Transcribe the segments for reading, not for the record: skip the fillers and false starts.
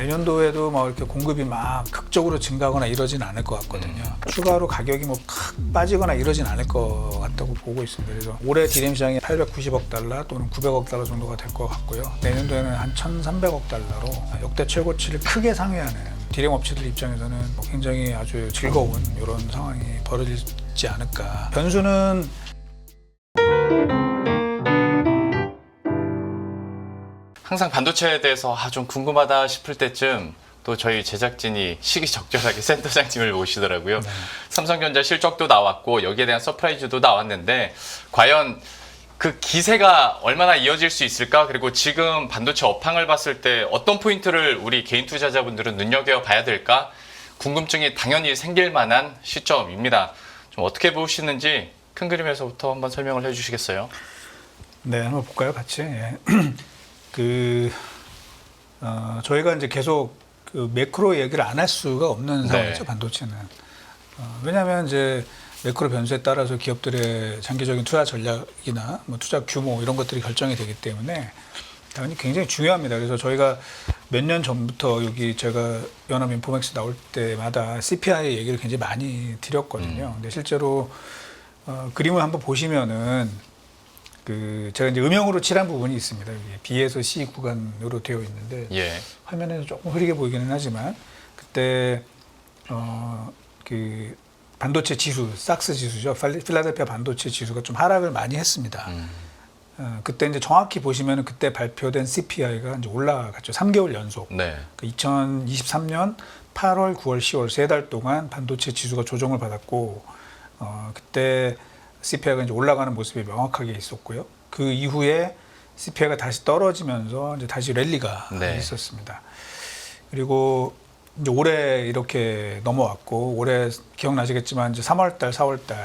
내년도에도 뭐 이렇게 공급이 막 극적으로 증가하거나 이러진 않을 것 같거든요. 추가로 가격이 뭐 팍 빠지거나 이러진 않을 것 같다고 보고 있습니다. 그래서 올해 디램 시장이 890억 달러 또는 900억 달러 정도가 될 것 같고요. 내년도에는 한 1,300억 달러로 역대 최고치를 크게 상회하는 디램 업체들 입장에서는 굉장히 아주 즐거운 이런 상황이 벌어지지 않을까. 변수는 항상 반도체에 대해서 좀 궁금하다 싶을 때쯤 또 저희 제작진이 시기적절하게 센터장님을 모시더라고요. 네. 삼성전자 실적도 나왔고 여기에 대한 서프라이즈도 나왔는데 과연 그 기세가 얼마나 이어질 수 있을까? 그리고 지금 반도체 업황을 봤을 때 어떤 포인트를 우리 개인 투자자분들은 눈여겨봐야 될까? 궁금증이 당연히 생길 만한 시점입니다. 좀 어떻게 보시는지 큰 그림에서부터 한번 설명을 해주시겠어요? 네, 한번 볼까요, 같이? 예. 저희가 이제 계속 그 매크로 얘기를 안 할 수가 없는 상황이죠, 반도체는. 왜냐하면 이제 매크로 변수에 따라서 기업들의 장기적인 투자 전략이나 뭐 투자 규모 이런 것들이 결정이 되기 때문에 당연히 굉장히 중요합니다. 그래서 저희가 몇 년 전부터 여기 제가 연합 인포맥스 나올 때마다 CPI 얘기를 굉장히 많이 드렸거든요. 근데 실제로 그림을 한번 보시면은 제가 이제 음영으로 칠한 부분이 있습니다. 여기 B에서 C 구간으로 되어 있는데 예. 화면에서 조금 흐리게 보이기는 하지만 그때 반도체 지수, 삭스 지수죠. 필라델피아 반도체 지수가 좀 하락을 많이 했습니다. 그때 이제 정확히 보시면은 그때 발표된 CPI가 이제 올라갔죠. 3개월 연속. 네. 2023년 8월, 9월, 10월 3달 동안 반도체 지수가 조정을 받았고 그때 CPI가 이제 올라가는 모습이 명확하게 있었고요. 그 이후에 CPI가 다시 떨어지면서 이제 다시 랠리가 있었습니다. 그리고 이제 올해 이렇게 넘어왔고 올해 기억나시겠지만 이제 3월달, 4월달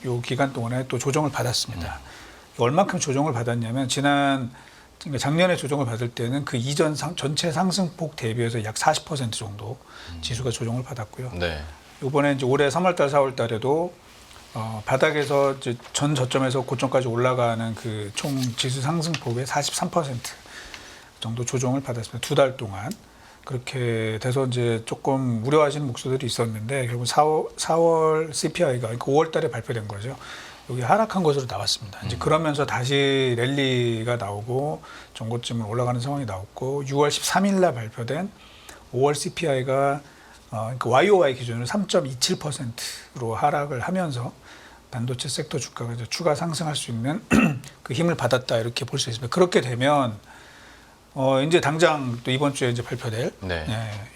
요 기간 동안에 또 조정을 받았습니다. 얼마큼 조정을 받았냐면 작년에 조정을 받을 때는 그 이전 전체 상승폭 대비해서 약 40% 정도 지수가 조정을 받았고요. 네. 이번에 이제 올해 3월달, 4월달에도 바닥에서 이제 전 저점에서 고점까지 올라가는 그 총 지수 상승폭의 43% 정도 조정을 받았습니다. 2달 동안. 그렇게 돼서 이제 조금 우려하시는 목소들이 있었는데 결국 4월 CPI가 그러니까 5월 달에 발표된 거죠. 여기 하락한 것으로 나왔습니다. 이제 그러면서 다시 랠리가 나오고 전고점을 올라가는 상황이 나왔고 6월 13일 날 발표된 5월 CPI가 그러니까 YOY 기준으로 3.27%로 하락을 하면서 반도체 섹터 주가가 이제 추가 상승할 수 있는 그 힘을 받았다 이렇게 볼 수 있습니다. 그렇게 되면 이제 당장 또 이번 주에 이제 발표될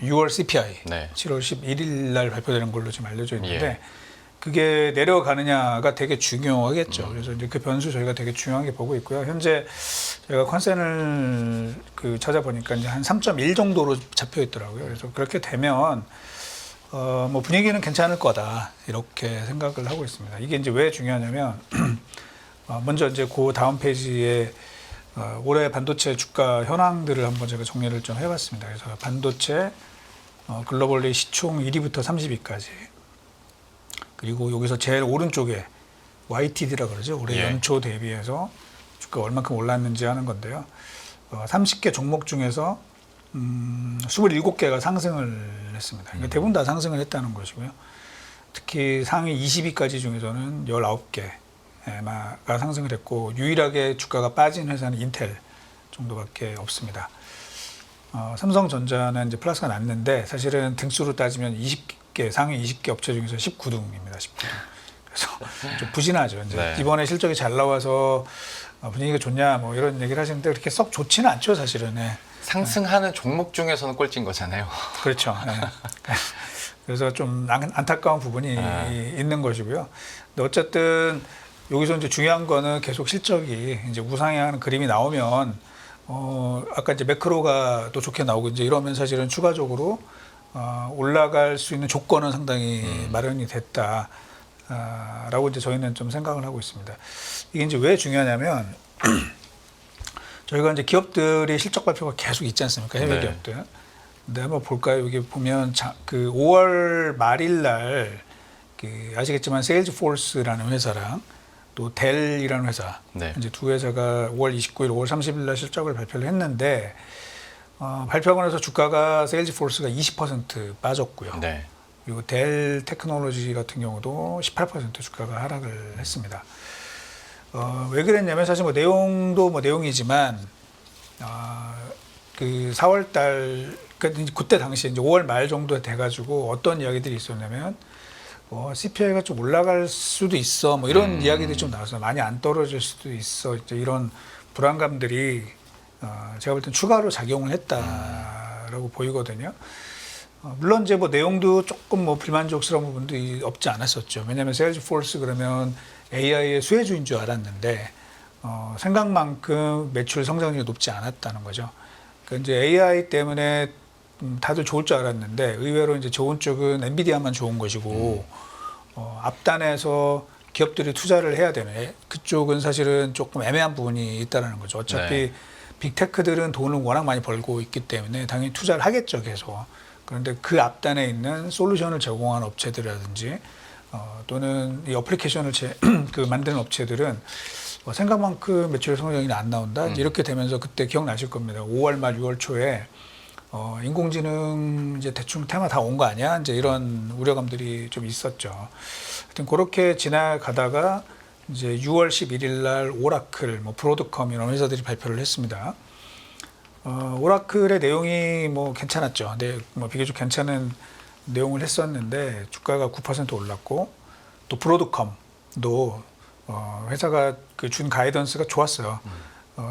6월 CPI 7월 11일 날 발표되는 걸로 지금 알려져 있는데 그게 내려가느냐가 되게 중요하겠죠. 그래서 이제 그 변수 저희가 되게 중요하게 보고 있고요. 현재 저희가 컨센을 찾아보니까 이제 한 3.1 정도로 잡혀 있더라고요. 그래서 그렇게 되면 뭐 분위기는 괜찮을 거다 이렇게 생각을 하고 있습니다. 이게 이제 왜 중요하냐면 먼저 이제 그 다음 페이지에 올해 반도체 주가 현황들을 한번 제가 정리를 좀 해봤습니다. 그래서 반도체 글로벌리 시총 1위부터 30위까지 그리고 여기서 제일 오른쪽에 YTD라 그러죠. 올해 연초 대비해서 주가가 얼마큼 올랐는지 하는 건데요. 30개 종목 중에서 27개가 상승을 했습니다. 그러니까 대부분 다 상승을 했다는 것이고요. 특히 상위 20위까지 중에서는 19개가 상승을 했고 유일하게 주가가 빠진 회사는 인텔 정도밖에 없습니다. 삼성전자는 이제 플러스가 났는데 사실은 등수로 따지면 20개, 상위 20개 업체 중에서 19등입니다. 19등. 그래서 좀 부진하죠. 이제 이번에 실적이 잘 나와서 분위기가 좋냐 뭐 이런 얘기를 하시는데 그렇게 썩 좋지는 않죠, 사실은. 상승하는 종목 중에서는 꼴찌인 거잖아요. 그렇죠. 그래서 좀 안타까운 부분이 있는 것이고요. 근데 어쨌든 여기서 이제 중요한 거는 계속 실적이 이제 우상향하는 그림이 나오면 아까 이제 매크로가 또 좋게 나오고 이제 이러면 사실은 추가적으로 올라갈 수 있는 조건은 상당히 마련이 됐다. 라고 이제 저희는 좀 생각을 하고 있습니다. 이게 이제 왜 중요하냐면 저희가 이제 기업들이 실적 발표가 계속 있지 않습니까? 해외 기업들. 근데 한번 볼까요? 여기 보면 그 5월 말일 날 아시겠지만 세일즈포스라는 회사랑 또 델이라는 회사 이제 두 회사가 5월 29일, 5월 30일 날 실적을 발표를 했는데 발표하고 나서 주가가 세일즈포스가 20% 빠졌고요. 네. 그리고 델 테크놀로지 같은 경우도 18% 주가가 하락을 했습니다. 왜 그랬냐면 사실 뭐 내용도 뭐 내용이지만 그 4월달 그때 당시에 이제 5월 말 정도 돼가지고 어떤 이야기들이 있었냐면 CPI가 좀 올라갈 수도 있어 뭐 이런 이야기들이 좀 나왔어요. 많이 안 떨어질 수도 있어 이제 이런 불안감들이 제가 볼 땐 추가로 작용을 했다라고 보이거든요. 물론 이제 뭐 내용도 조금 뭐 불만족스러운 부분도 없지 않았었죠. 왜냐하면 세일즈포스 그러면 AI의 수혜주인 줄 알았는데 생각만큼 매출 성장률이 높지 않았다는 거죠. 그러니까 이제 AI 때문에 다들 좋을 줄 알았는데 의외로 이제 좋은 쪽은 엔비디아만 좋은 것이고 앞단에서 기업들이 투자를 해야 되는 그쪽은 사실은 조금 애매한 부분이 있다는 거죠. 어차피 네. 빅테크들은 돈을 워낙 많이 벌고 있기 때문에 당연히 투자를 하겠죠, 계속. 그런데 그 앞단에 있는 솔루션을 제공하는 업체들이라든지 또는 이 어플리케이션을 그 만드는 업체들은 생각만큼 매출 성장이 안 나온다. 이렇게 되면서 그때 기억나실 겁니다. 5월 말 6월 초에 인공지능 이제 대충 테마 다 온 거 아니야? 이제 이런 우려감들이 좀 있었죠. 하여튼 그렇게 지나가다가 이제 6월 11일 날 오라클, 뭐 브로드컴 이런 회사들이 발표를 했습니다. 오라클의 내용이 뭐 괜찮았죠. 근데 뭐 비교적 괜찮은 내용을 했었는데 주가가 9% 올랐고 또 브로드컴도 회사가 그 준 가이던스가 좋았어요.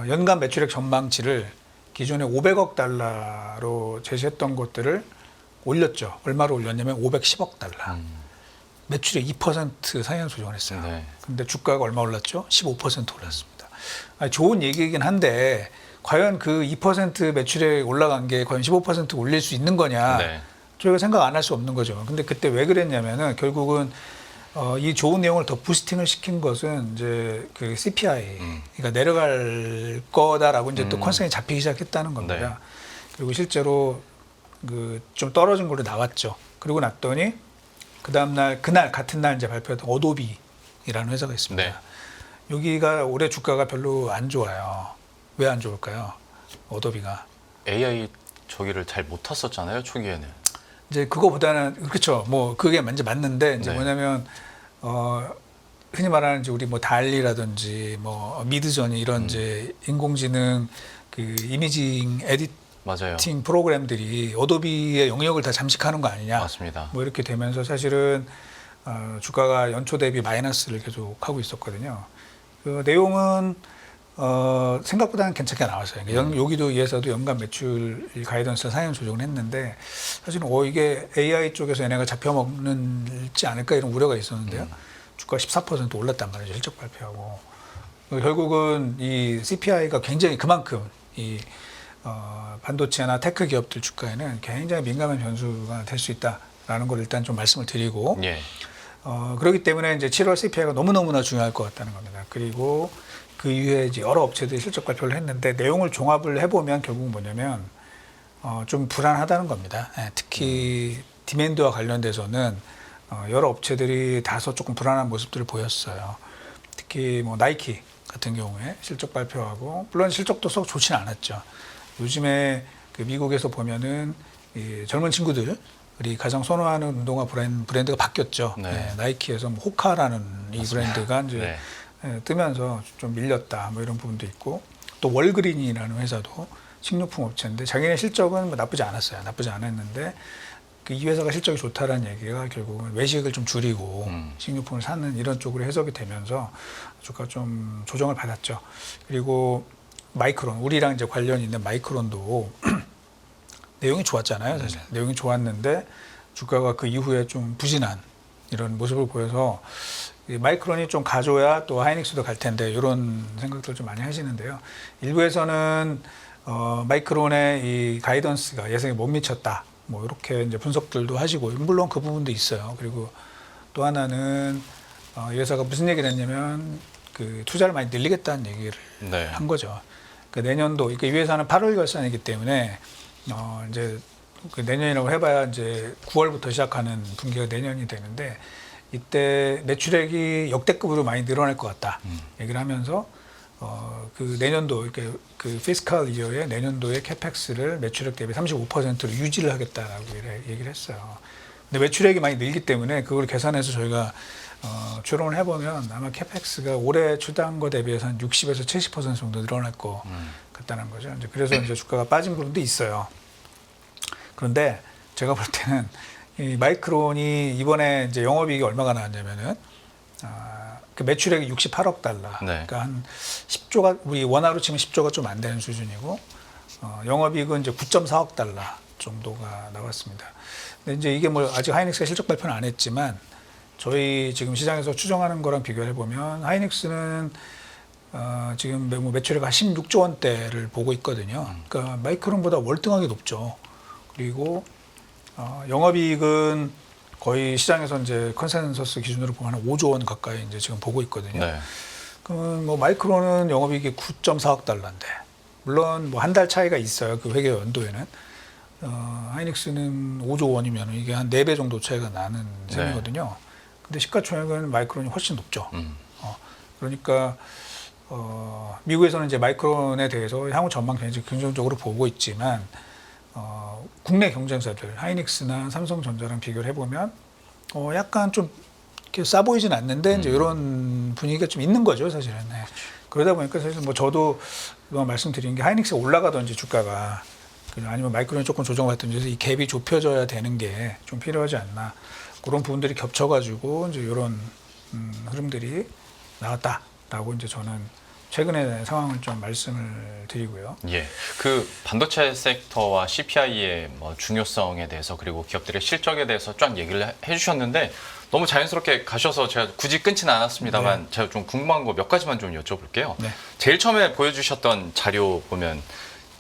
연간 매출액 전망치를 기존에 500억 달러로 제시했던 것들을 올렸죠. 얼마로 올렸냐면 510억 달러. 매출의 2% 상향 조정을 했어요. 네. 근데 주가가 얼마 올랐죠? 15% 올랐습니다. 아니, 좋은 얘기이긴 한데 과연 그 2% 매출액 올라간 게 과연 15% 올릴 수 있는 거냐? 네. 저희가 생각 안 할 수 없는 거죠. 근데 그때 왜 그랬냐면은 결국은 이 좋은 내용을 더 부스팅을 시킨 것은 이제 그 CPI가 내려갈 거다라고 이제 또 컨센이 잡히기 시작했다는 겁니다. 네. 그리고 실제로 그 좀 떨어진 걸로 나왔죠. 그리고 났더니 그 다음날 그날 같은 날 이제 발표했던 어도비라는 회사가 있습니다. 네. 여기가 올해 주가가 별로 안 좋아요. 왜 안 좋을까요? 어도비가 AI 저기를 잘 못 탔었잖아요, 초기에는. 이제 그거보다는 그렇죠. 뭐 그게 이제 맞는데 이제 네. 뭐냐면 흔히 말하는 이제 우리 뭐 달리라든지 뭐 미드저니 이런 이제 인공지능 그 이미징 에디팅 맞아요. 프로그램들이 어도비의 영역을 다 잠식하는 거 아니냐. 맞습니다. 뭐 이렇게 되면서 사실은 주가가 연초 대비 마이너스를 계속 하고 있었거든요. 그 내용은 생각보다는 괜찮게 나왔어요. 여기도 이 회사도 연간 매출 가이던스 상향 조정을 했는데 사실은 이게 AI 쪽에서 얘네가 잡혀먹는지 않을까 이런 우려가 있었는데요. 주가 14% 올랐단 말이죠. 실적 발표하고. 결국은 이 CPI가 굉장히 그만큼 이 반도체나 테크 기업들 주가에는 굉장히 민감한 변수가 될 수 있다라는 걸 일단 좀 말씀을 드리고 예. 그렇기 때문에 이제 7월 CPI가 너무너무나 중요할 것 같다는 겁니다. 그리고 그 이후에 이제 여러 업체들이 실적 발표를 했는데 내용을 종합을 해보면 결국 뭐냐면 좀 불안하다는 겁니다. 특히 디맨드와 관련돼서는 여러 업체들이 다소 조금 불안한 모습들을 보였어요. 특히 뭐 나이키 같은 경우에 실적 발표하고 물론 실적도 썩 좋지는 않았죠. 요즘에 그 미국에서 보면은 이 젊은 친구들이 가장 선호하는 운동화 브랜드가 바뀌었죠. 네. 나이키에서 뭐 호카라는 이 브랜드가 이제 네. 뜨면서 좀 밀렸다 뭐 이런 부분도 있고 또 월그린이라는 회사도 식료품 업체인데 자기네 실적은 뭐 나쁘지 않았어요. 나쁘지 않았는데 이 회사가 실적이 좋다라는 얘기가 결국은 외식을 좀 줄이고 식료품을 사는 이런 쪽으로 해석이 되면서 주가 좀 조정을 받았죠. 그리고 마이크론 우리랑 이제 관련이 있는 마이크론도 내용이 좋았잖아요. 사실 내용이 좋았는데 주가가 그 이후에 좀 부진한 이런 모습을 보여서 마이크론이 좀 가져야 또 하이닉스도 갈 텐데 이런 생각들 좀 많이 하시는데요. 일부에서는 마이크론의 이 가이던스가 예상에 못 미쳤다. 뭐 이렇게 이제 분석들도 하시고 물론 그 부분도 있어요. 그리고 또 하나는 이 회사가 무슨 얘기를 했냐면 그 투자를 많이 늘리겠다는 얘기를 네. 한 거죠. 그 내년도 그러니까 이 회사는 8월 결산이기 때문에 이제 그 내년이라고 해봐야 이제 9월부터 시작하는 분기가 내년이 되는데 이때 매출액이 역대급으로 많이 늘어날 것 같다 얘기를 하면서 그 내년도 이렇게 그 피스칼 이어의 내년도의 캐펙스를 매출액 대비 35%로 유지를 하겠다라고 얘기를 했어요. 근데 매출액이 많이 늘기 때문에 그걸 계산해서 저희가 추론을 해보면 아마 캐펙스가 올해 추정한 거 대비해서 한 60에서 70% 정도 늘어날 것 같다는 거죠. 이제 그래서 이제 주가가 빠진 부분도 있어요. 그런데 제가 볼 때는 이 마이크론이 이번에 이제 영업이익이 얼마가 나왔냐면은 그 매출액이 68억 달러. 네. 그러니까 한 10조가 우리 원화로 치면 10조가 좀 안 되는 수준이고 영업이익은 이제 9.4억 달러 정도가 나왔습니다. 근데 이제 이게 뭐 아직 하이닉스가 실적 발표는 안 했지만 저희 지금 시장에서 추정하는 거랑 비교해 보면 하이닉스는 지금 뭐 매출액 한 16조 원대를 보고 있거든요. 그러니까 마이크론보다 월등하게 높죠. 그리고 영업이익은 거의 시장에서 이제 컨센서스 기준으로 보면 한 5조 원 가까이 이제 지금 보고 있거든요. 네. 그러면 뭐 마이크론은 영업이익이 9.4억 달러인데 물론 뭐 한 달 차이가 있어요. 그 회계 연도에는 하이닉스는 5조 원이면 이게 한 4배 정도 차이가 나는 셈이거든요. 근데 시가총액은 마이크론이 훨씬 높죠. 그러니까 미국에서는 이제 마이크론에 대해서 향후 전망 굉장히 긍정적으로 보고 있지만 국내 경쟁사들 하이닉스나 삼성전자랑 비교를 해보면 약간 좀 이렇게 싸 보이진 않는데 이제 이런 분위기가 좀 있는 거죠, 사실은. 네. 그러다 보니까 사실 뭐 저도 그동안 말씀드린 게 하이닉스가 올라가든지 주가가 아니면 마이크론이 조금 조정받든지 해서 이 갭이 좁혀져야 되는 게 좀 필요하지 않나 그런 부분들이 겹쳐가지고 이제 이런 흐름들이 나왔다라고 이제 저는 최근의 상황을 좀 말씀을 드리고요. 예, 그 반도체 섹터와 CPI의 뭐 중요성에 대해서 그리고 기업들의 실적에 대해서 쫙 얘기를 해주셨는데 너무 자연스럽게 가셔서 제가 굳이 끊지는 않았습니다만 제가 좀 궁금한 거 몇 가지만 좀 여쭤볼게요. 네. 제일 처음에 보여주셨던 자료 보면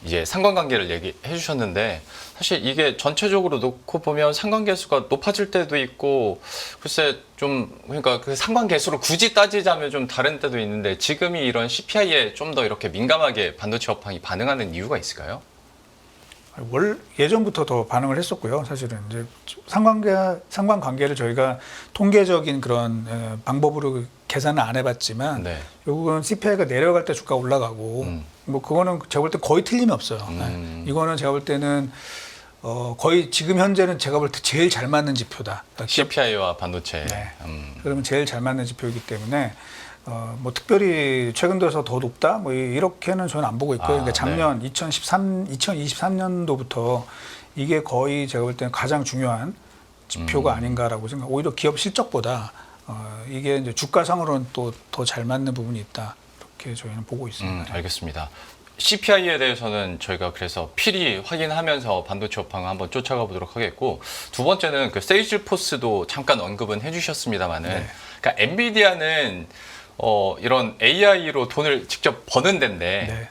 이제 상관관계를 얘기해 주셨는데 사실 이게 전체적으로 놓고 보면 상관계수가 높아질 때도 있고 글쎄 좀 그러니까 그 상관계수로 굳이 따지자면 좀 다른 때도 있는데 지금이 이런 CPI에 좀 더 이렇게 민감하게 반도체 업황이 반응하는 이유가 있을까요? 예전부터 더 반응을 했었고요. 사실은 이제 상관관계를 저희가 통계적인 그런 방법으로 계산을 안 해봤지만 네. 결국은 CPI가 내려갈 때 주가 올라가고 뭐 그거는 제가 볼 때 거의 틀림이 없어요. 네. 이거는 제가 볼 때는 거의 지금 현재는 제가 볼 때 제일 잘 맞는 지표다. 그러니까 CPI와 반도체. 네. 그러면 제일 잘 맞는 지표이기 때문에 뭐 특별히 최근 들어서 더 높다 뭐 이렇게는 저는 안 보고 있고요. 그러니까 작년 2023년도부터 이게 거의 제가 볼 때는 가장 중요한 지표가 아닌가라고 생각. 오히려 기업 실적보다 이게 이제 주가상으로는 또 더 잘 맞는 부분이 있다. 이렇게 저희는 보고 있습니다. 알겠습니다. CPI에 대해서는 저희가 그래서 필히 확인하면서 반도체 업황을 한번 쫓아가 보도록 하겠고 두 번째는 그 세일즈포스도 잠깐 언급은 해주셨습니다만은 네. 그러니까 엔비디아는 이런 AI로 돈을 직접 버는 데인데 네.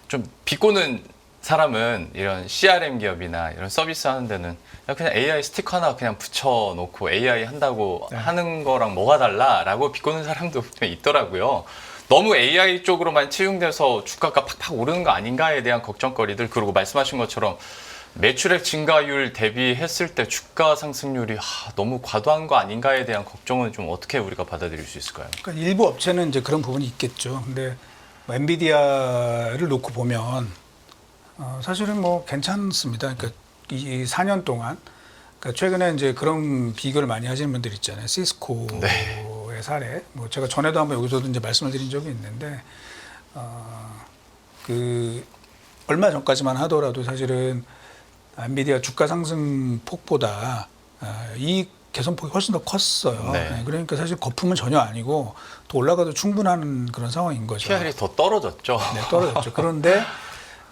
좀 비꼬는 사람은 이런 CRM 기업이나 이런 서비스 하는 데는 그냥 AI 스티커 하나 그냥 붙여놓고 AI 한다고 네. 하는 거랑 뭐가 달라라고 비꼬는 사람도 있더라고요. 너무 AI 쪽으로만 치중돼서 주가가 팍팍 오르는 거 아닌가에 대한 걱정거리들 그리고 말씀하신 것처럼 매출액 증가율 대비했을 때 주가 상승률이 너무 과도한 거 아닌가에 대한 걱정은 좀 어떻게 우리가 받아들일 수 있을까요? 그러니까 일부 업체는 이제 그런 부분이 있겠죠. 근데 뭐 엔비디아를 놓고 보면 사실은 뭐 괜찮습니다. 그러니까 이 4년 동안 그러니까 최근에 이제 그런 비교를 많이 하시는 분들 있잖아요. 시스코의 사례. 뭐 제가 전에도 한번 여기서도 이제 말씀을 드린 적이 있는데 그 얼마 전까지만 하더라도 사실은 엔비디아 주가 상승 폭보다 이익 개선폭이 훨씬 더 컸어요. 네. 네, 그러니까 사실 거품은 전혀 아니고 더 올라가도 충분한 그런 상황인 거죠. PR이 더 떨어졌죠. 네, 떨어졌죠. 그런데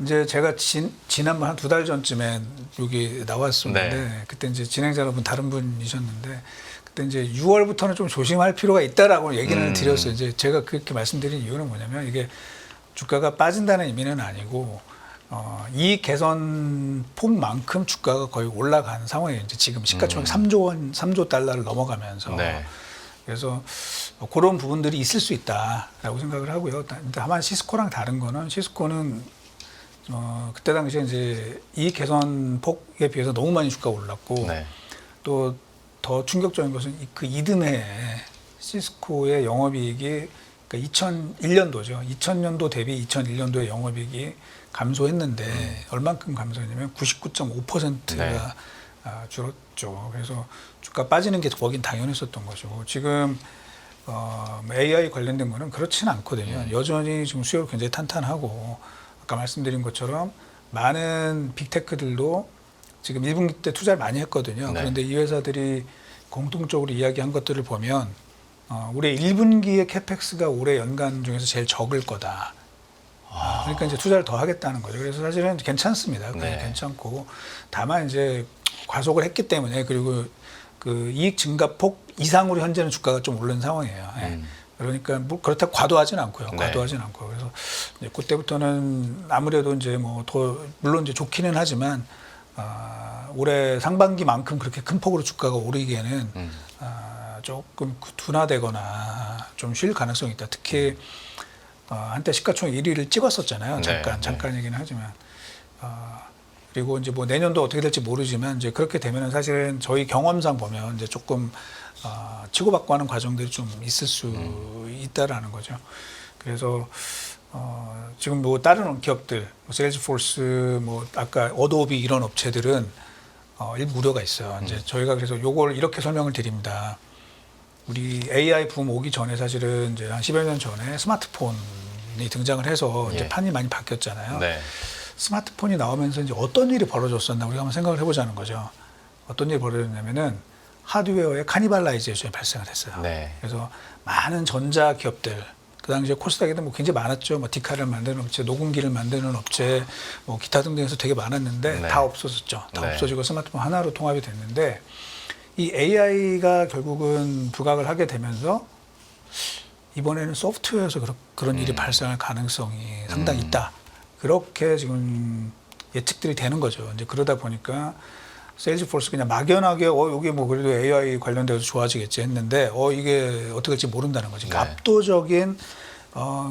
이제 제가 지난번 한 2달 전쯤에 여기 나왔었는데 네. 그때 이제 진행자분 다른 분이셨는데 그때 이제 6월부터는 좀 조심할 필요가 있다라고 얘기를 드렸어요. 이제 제가 그렇게 말씀드린 이유는 뭐냐면 이게 주가가 빠진다는 의미는 아니고 이익 개선 폭만큼 주가가 거의 올라간 상황이에요. 이제 지금 시가총액 3조 달러를 넘어가면서 네. 그래서 그런 부분들이 있을 수 있다라고 생각을 하고요. 다만 시스코랑 다른 거는 시스코는 그때 당시에 이제 이익 개선 폭에 비해서 너무 많이 주가가 올랐고 네. 또 더 충격적인 것은 그 이듬해에 시스코의 영업이익이 그러니까 2001년도죠. 2000년도 대비 2001년도에 영업이익이 감소했는데 얼만큼 감소했냐면 99.5%가 네. 줄었죠. 그래서 주가 빠지는 게 거긴 당연했었던 것이고 지금 AI 관련된 거는 그렇지는 않거든요. 여전히 지금 수요가 굉장히 탄탄하고 아까 말씀드린 것처럼 많은 빅테크들도 지금 1분기 때 투자를 많이 했거든요. 네. 그런데 이 회사들이 공통적으로 이야기한 것들을 보면 올해 1분기의 캐펙스가 올해 연간 중에서 제일 적을 거다. 그러니까 이제 투자를 더 하겠다는 거죠. 그래서 사실은 괜찮습니다. 네. 괜찮고 다만 이제 과속을 했기 때문에 그리고 그 이익 증가폭 이상으로 현재는 주가가 좀 오른 상황이에요. 예. 그러니까 뭐 그렇다고 과도하지는 않고요. 네. 과도하지는 않고 그래서 이제 그때부터는 아무래도 이제 뭐 더 물론 이제 좋기는 하지만 올해 상반기만큼 그렇게 큰 폭으로 주가가 오르기에는 조금 둔화되거나 좀 쉴 가능성이 있다. 특히 한때 시가총액 1위를 찍었었잖아요. 잠깐이긴 하지만. 그리고 이제 뭐 내년도 어떻게 될지 모르지만 이제 그렇게 되면은 사실은 저희 경험상 보면 이제 조금 치고받고 하는 과정들이 좀 있을 수 있다라는 거죠. 그래서 지금 뭐 다른 기업들, 뭐 세일즈포스, 뭐 아까 어도비 이런 업체들은 일부 우려가 있어요. 이제 저희가 그래서 요걸 이렇게 설명을 드립니다. 우리 AI 붐 오기 전에 사실은 이제 한 10여 년 전에 스마트폰이 등장을 해서 이제 판이 많이 바뀌었잖아요. 네. 스마트폰이 나오면서 이제 어떤 일이 벌어졌었나 우리가 한번 생각을 해보자는 거죠. 어떤 일이 벌어졌냐면은 하드웨어의 카니발라이제이션이 발생을 했어요. 네. 그래서 많은 전자 기업들, 그 당시에 코스닥에도 뭐 굉장히 많았죠. 뭐 디카를 만드는 업체, 녹음기를 만드는 업체, 뭐 기타 등등해서 되게 많았는데 네. 다 없어졌죠. 다 네. 없어지고 스마트폰 하나로 통합이 됐는데 이 AI가 결국은 부각을 하게 되면서 이번에는 소프트웨어에서 그런 일이 발생할 가능성이 상당히 있다. 그렇게 지금 예측들이 되는 거죠. 이제 그러다 보니까 세일즈포스 그냥 막연하게 여기 뭐 그래도 AI 관련돼서 좋아지겠지 했는데 이게 어떻게 될지 모른다는 거지. 그러니까 네. 압도적인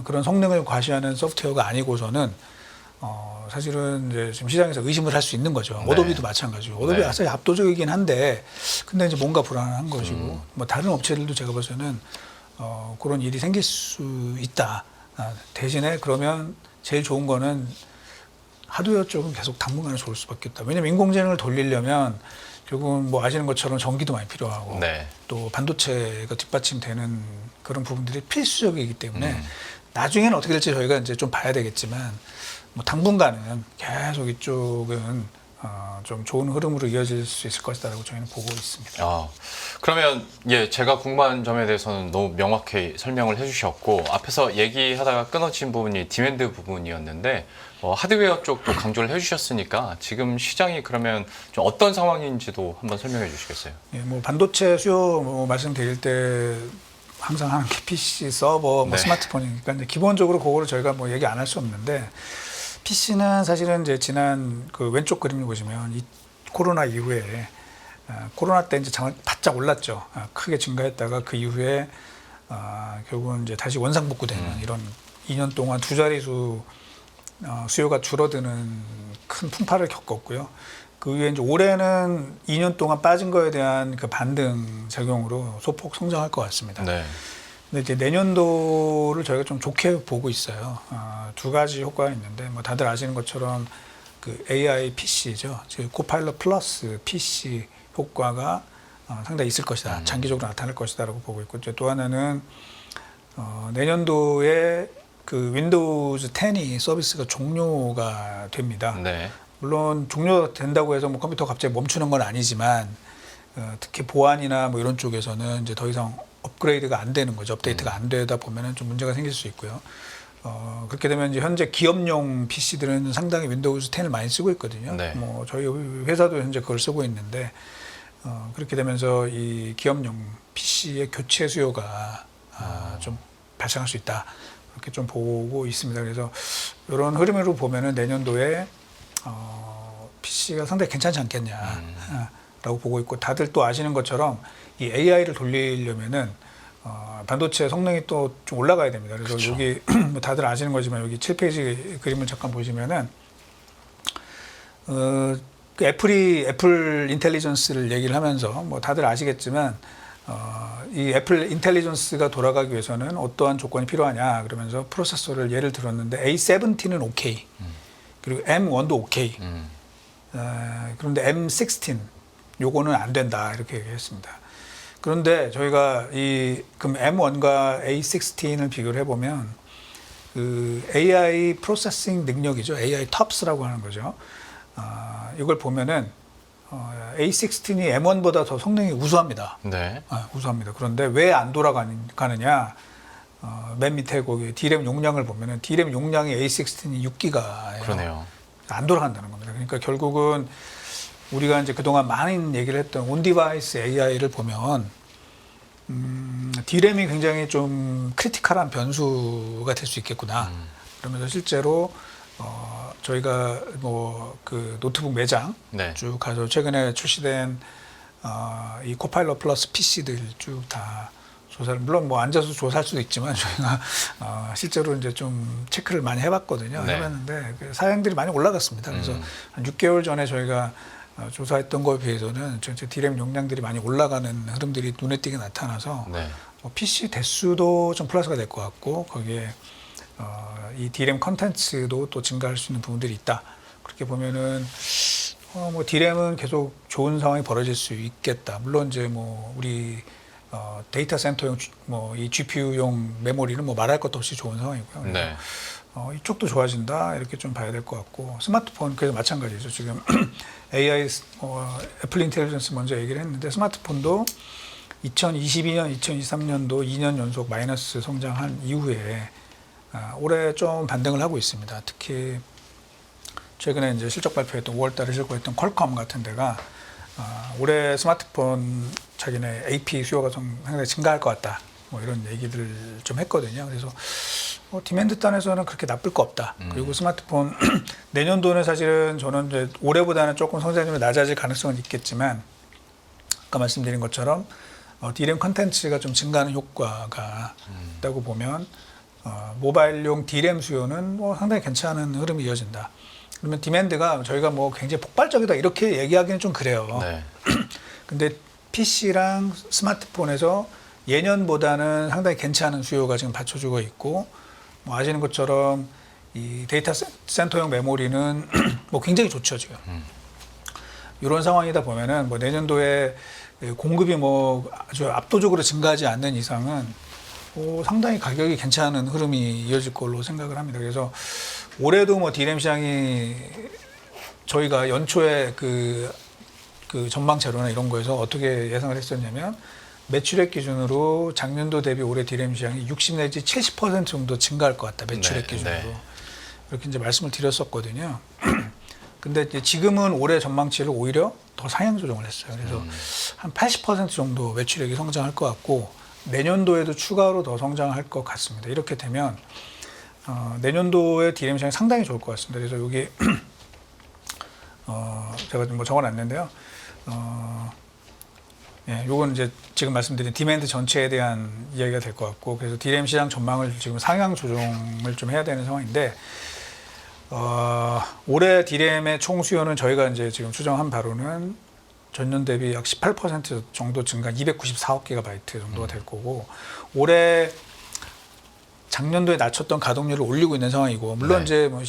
그런 성능을 과시하는 소프트웨어가 아니고서는 사실은 이제 지금 시장에서 의심을 할 수 있는 거죠. 네. 어도비도 마찬가지고. 어도비 네. 사실 압도적이긴 한데 근데 이제 뭔가 불안한 것이고 뭐 다른 업체들도 제가 봐서는 그런 일이 생길 수 있다. 대신에 그러면 제일 좋은 거는 하드웨어 쪽은 계속 당분간은 좋을 수밖에 없다. 왜냐면 인공지능을 돌리려면 결국은 뭐 아시는 것처럼 전기도 많이 필요하고 네. 또 반도체가 뒷받침되는 그런 부분들이 필수적이기 때문에 나중에는 어떻게 될지 저희가 이제 좀 봐야 되겠지만 뭐 당분간은 계속 이쪽은 좀 좋은 흐름으로 이어질 수 있을 것이다라고 저희는 보고 있습니다. 그러면 제가 궁금한 점에 대해서는 너무 명확히 설명을 해주셨고 앞에서 얘기하다가 끊어진 부분이 디맨드 부분이었는데 하드웨어 쪽도 강조를 해주셨으니까 지금 시장이 그러면 좀 어떤 상황인지도 한번 설명해 주시겠어요? 예, 뭐 반도체 수요 뭐 말씀드릴 때 항상 하는 게 PC, 서버, 뭐 네. 스마트폰이니까 이제 기본적으로 그거를 저희가 뭐 얘기 안 할 수 없는데 PC는 사실은 이제 지난 그 왼쪽 그림을 보시면 이 코로나 이후에 코로나 때 이제 바짝 올랐죠. 크게 증가했다가 그 이후에 결국은 이제 다시 원상복구되는 이런 2년 동안 두 자릿수 수요가 줄어드는 큰 풍파를 겪었고요. 그 이후에 이제 올해는 2년 동안 빠진 거에 대한 그 반등 작용으로 소폭 성장할 것 같습니다. 네. 근데 이제 내년도를 저희가 좀 좋게 보고 있어요. 두 가지 효과가 있는데 뭐 다들 아시는 것처럼 그 AI PC죠. 즉 코파일럿 플러스 PC 효과가 상당히 있을 것이다. 장기적으로 나타날 것이다라고 보고 있고 또 하나는 내년도에 그 윈도우즈 10이 서비스가 종료가 됩니다. 네. 물론 종료된다고 해서 뭐 컴퓨터가 갑자기 멈추는 건 아니지만 특히 보안이나 뭐 이런 쪽에서는 이제 더 이상 업그레이드가 안 되는 거죠. 업데이트가 안 되다 보면은 좀 문제가 생길 수 있고요. 그렇게 되면 이제 현재 기업용 PC들은 상당히 윈도우즈 10을 많이 쓰고 있거든요. 네. 뭐 저희 회사도 현재 그걸 쓰고 있는데 그렇게 되면서 이 기업용 PC의 교체 수요가 좀 발생할 수 있다. 그렇게 좀 보고 있습니다. 그래서 이런 흐름으로 보면은 내년도에 PC가 상당히 괜찮지 않겠냐라고 보고 있고 다들 또 아시는 것처럼 이 AI를 돌리려면은 반도체 성능이 또 좀 올라가야 됩니다. 그래서 그쵸. 여기 뭐 다들 아시는 거지만 여기 7페이지 그림을 잠깐 보시면은 그 애플 인텔리전스를 얘기를 하면서 뭐 다들 아시겠지만 이 애플 인텔리전스가 돌아가기 위해서는 어떠한 조건이 필요하냐 그러면서 프로세서를 예를 들었는데 A17은 오케이. 그리고 M1도 오케이. 그런데 M16 요거는 안 된다 이렇게 얘기했습니다. 그런데 저희가 그럼 M1과 A16을 비교를 해보면 그 AI 프로세싱 능력이죠. AI TOPS라고 하는 거죠. 이걸 보면은 A16이 M1보다 더 성능이 우수합니다. 네. 우수합니다. 그런데 왜 안 돌아가느냐? 맨 밑에 거기 D램 용량을 보면은 D램 용량이 A16이 6기가예요. 그러네요. 안 돌아간다는 겁니다. 그러니까 결국은 우리가 이제 그동안 많은 얘기를 했던 온디바이스 AI를 보면 D램이 굉장히 좀 크리티컬한 변수가 될 수 있겠구나. 그러면서 실제로 저희가 뭐 그 노트북 매장 네. 쭉 가서 최근에 출시된 이 코파일럿 플러스 PC들 쭉 다 조사를 물론 뭐 앉아서 조사할 수도 있지만 저희가 실제로 이제 좀 체크를 많이 해봤거든요. 네. 해봤는데 그 사양들이 많이 올라갔습니다. 그래서 한 6개월 전에 저희가 조사했던 거에 비해서는 전체 D램 용량들이 많이 올라가는 흐름들이 눈에 띄게 나타나서 네. PC 대수도 좀 플러스가 될 것 같고 거기에 이 D램 컨텐츠도 또 증가할 수 있는 부분들이 있다. 그렇게 보면은 뭐 D램은 계속 좋은 상황이 벌어질 수 있겠다. 물론 이제 뭐 우리 데이터 센터용 뭐 이 GPU용 메모리는 뭐 말할 것도 없이 좋은 상황이고요. 네. 이쪽도 좋아진다 이렇게 좀 봐야 될 것 같고 스마트폰 그래서 마찬가지죠. 지금 AI 애플 인텔리전스 먼저 얘기를 했는데 스마트폰도 2022년, 2023년도 2년 연속 마이너스 성장한 이후에 올해 좀 반등을 하고 있습니다. 특히 최근에 이제 실적 발표했던 5월달에 실거했던 퀄컴 같은 데가 올해 스마트폰 자기네 AP 수요가 좀 상당히 증가할 것 같다. 뭐 이런 얘기들을 좀 했거든요. 그래서 디맨드 단에서는 그렇게 나쁠 거 없다. 그리고 스마트폰 내년도는 사실은 저는 이제 올해보다는 조금 성장률이 낮아질 가능성은 있겠지만 아까 말씀드린 것처럼 D램 컨텐츠가 좀 증가하는 효과가 있다고 보면 모바일용 D램 수요는 뭐 상당히 괜찮은 흐름이 이어진다. 그러면 디맨드가 저희가 뭐 굉장히 폭발적이다 이렇게 얘기하기는 좀 그래요. 네. 근데 PC랑 스마트폰에서 예년보다는 상당히 괜찮은 수요가 지금 받쳐주고 있고 뭐 아시는 것처럼 이 데이터 센터용 메모리는 뭐 굉장히 좋죠 지금. 이런 상황이다 보면은 뭐 내년도에 공급이 뭐 아주 압도적으로 증가하지 않는 이상은 상당히 가격이 괜찮은 흐름이 이어질 걸로 생각을 합니다. 그래서 올해도 뭐 D램 시장이 저희가 연초에 그 전망 자료나 이런 거에서 어떻게 예상을 했었냐면 매출액 기준으로 작년도 대비 올해 D램 시장이 60 내지 70% 정도 증가할 것 같다. 매출액 네, 기준으로. 네. 이렇게 이제 말씀을 드렸었거든요. 근데 이제 지금은 올해 전망치를 오히려 더 상향 조정을 했어요. 그래서 한 80% 정도 매출액이 성장할 것 같고 내년도에도 추가로 더 성장할 것 같습니다. 이렇게 되면 내년도에 D램 시장이 상당히 좋을 것 같습니다. 그래서 여기 제가 뭐 적어놨는데요. 예, 요건 이제 지금 말씀드린 디맨드 전체에 대한 이야기가 될 것 같고 그래서 D램 시장 전망을 지금 상향 조정을 좀 해야 되는 상황인데 올해 D램의 총 수요는 저희가 이제 지금 추정한 바로는 전년 대비 약 18% 정도 증가, 294억 기가바이트 정도가 될 거고 올해 작년도에 낮췄던 가동률을 올리고 있는 상황이고 물론 네. 이제 뭐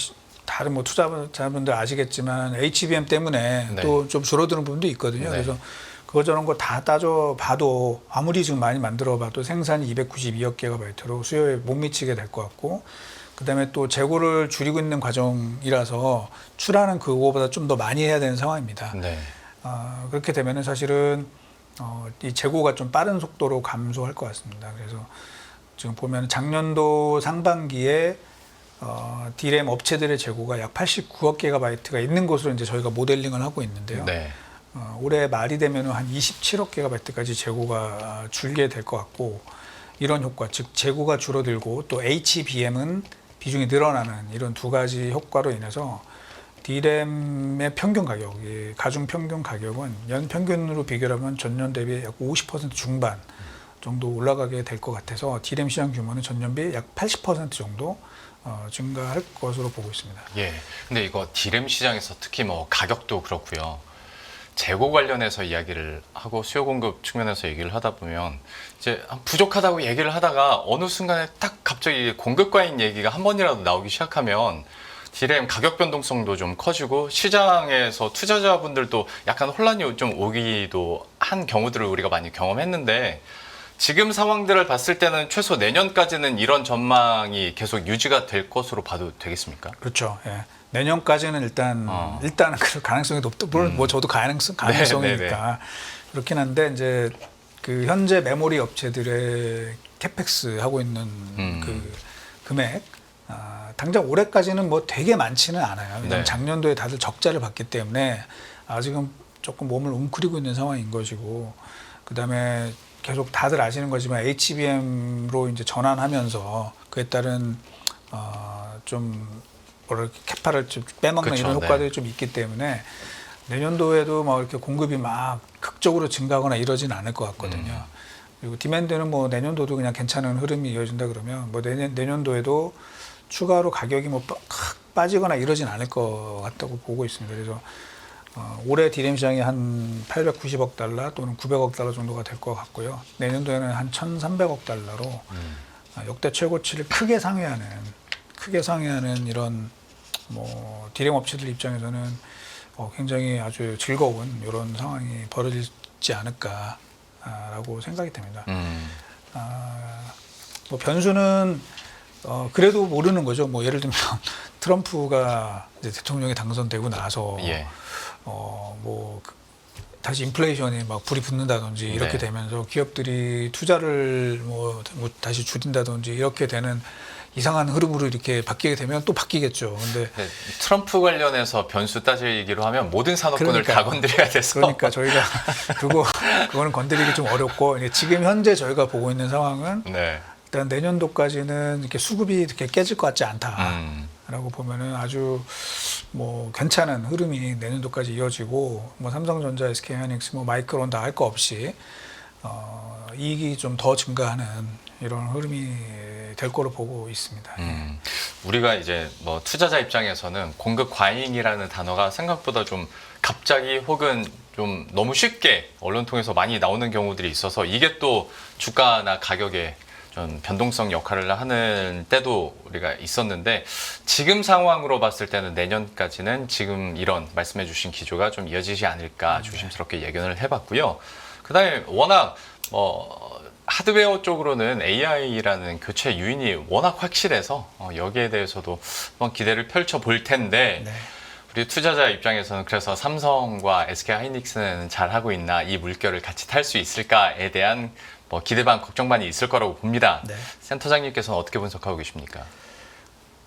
다른 뭐 투자자분들 아시겠지만 HBM 때문에 네. 또 좀 줄어드는 부분도 있거든요. 네. 그래서 그거 저런 거 다 따져봐도 아무리 지금 많이 만들어봐도 생산이 292억 기가바이트로 수요에 못 미치게 될 것 같고 그다음에 또 재고를 줄이고 있는 과정이라서 출하는 그거보다 좀 더 많이 해야 되는 상황입니다. 네. 그렇게 되면은 사실은 이 재고가 좀 빠른 속도로 감소할 것 같습니다. 그래서 지금 보면 작년도 상반기에 D램 업체들의 재고가 약 89억 기가바이트가 있는 것으로 이제 저희가 모델링을 하고 있는데요. 네. 올해 말이 되면은 한 27억 기가바이트까지 재고가 줄게 될 것 같고 이런 효과, 즉 재고가 줄어들고 또 HBM은 비중이 늘어나는 이런 두 가지 효과로 인해서 D램의 평균 가격, 가중 평균 가격은 연 평균으로 비교하면 전년 대비 약 50% 중반 정도 올라가게 될 것 같아서 D램 시장 규모는 전년비 약 80% 정도 증가할 것으로 보고 있습니다. 예. 근데 이거 D램 시장에서 특히 뭐 가격도 그렇고요. 재고 관련해서 이야기를 하고 수요 공급 측면에서 얘기를 하다 보면 이제 부족하다고 얘기를 하다가 어느 순간에 딱 갑자기 공급 과잉 얘기가 한 번이라도 나오기 시작하면 디램 가격 변동성도 좀 커지고 시장에서 투자자분들도 약간 혼란이 좀 오기도 한 경우들을 우리가 많이 경험했는데 지금 상황들을 봤을 때는 최소 내년까지는 이런 전망이 계속 유지가 될 것으로 봐도 되겠습니까? 그렇죠. 예. 내년까지는 일단은 그 가능성이 높다. 물론 뭐 저도 가능성이니까 그렇긴 한데 이제 그 현재 메모리 업체들의 캐펙스 하고 있는 그 금액 당장 올해까지는 뭐 되게 많지는 않아요. 왜냐하면 네. 작년도에 다들 적자를 봤기 때문에 아직은 조금 몸을 웅크리고 있는 상황인 것이고 그다음에 계속 다들 아시는 거지만 HBM로 이제 전환하면서 그에 따른 좀 뭐랄까 캐파를 좀 빼먹는 그쵸, 이런 효과들이 좀 있기 때문에 내년도에도 뭐 이렇게 공급이 막 극적으로 증가하거나 이러지는 않을 것 같거든요. 그리고 디맨드는 뭐 내년도도 그냥 괜찮은 흐름이 이어진다 그러면 뭐 내년도에도 추가로 가격이 뭐 빠지거나 이러진 않을 것 같다고 보고 있습니다. 그래서 올해 디램 시장이 한 890억 달러 또는 900억 달러 정도가 될 것 같고요. 내년도에는 한 1,300억 달러로 역대 최고치를 크게 상회하는 이런 뭐 디램 업체들 입장에서는 굉장히 아주 즐거운 이런 상황이 벌어지지 않을까라고 생각이 됩니다. 뭐 변수는 그래도 모르는 거죠. 뭐 예를 들면 트럼프가 이제 대통령이 당선되고 나서 예. 뭐 다시 인플레이션이 막 불이 붙는다든지 이렇게 네. 되면서 기업들이 투자를 뭐 다시 줄인다든지 이렇게 되는 이상한 흐름으로 이렇게 바뀌게 되면 또 바뀌겠죠. 근데 네, 트럼프 관련해서 변수 따지기로 하면 모든 산업군을 다 건드려야 돼서 그러니까 저희가 그거는 건드리기 좀 어렵고 지금 현재 저희가 보고 있는 상황은 네. 일단 내년도까지는 이렇게 수급이 이렇게 깨질 것 같지 않다라고 보면은 아주 뭐 괜찮은 흐름이 내년도까지 이어지고 뭐 삼성전자, SK하이닉스, 뭐 마이크론 다 할 거 없이 이익이 좀 더 증가하는 이런 흐름이 될 거로 보고 있습니다. 우리가 이제 뭐 투자자 입장에서는 공급 과잉이라는 단어가 생각보다 좀 갑자기 혹은 좀 너무 쉽게 언론 통해서 많이 나오는 경우들이 있어서 이게 또 주가나 가격에 좀 변동성 역할을 하는 때도 우리가 있었는데 지금 상황으로 봤을 때는 내년까지는 지금 이런 말씀해 주신 기조가 좀 이어지지 않을까 조심스럽게 예견을 해봤고요. 그다음에 워낙 하드웨어 쪽으로는 AI라는 교체 유인이 워낙 확실해서 여기에 대해서도 한번 기대를 펼쳐 볼 텐데 네. 우리 투자자 입장에서는 그래서 삼성과 SK하이닉스는 잘하고 있나 이 물결을 같이 탈 수 있을까에 대한 뭐 기대 반 걱정 반이 있을 거라고 봅니다. 네. 센터장님께서는 어떻게 분석하고 계십니까?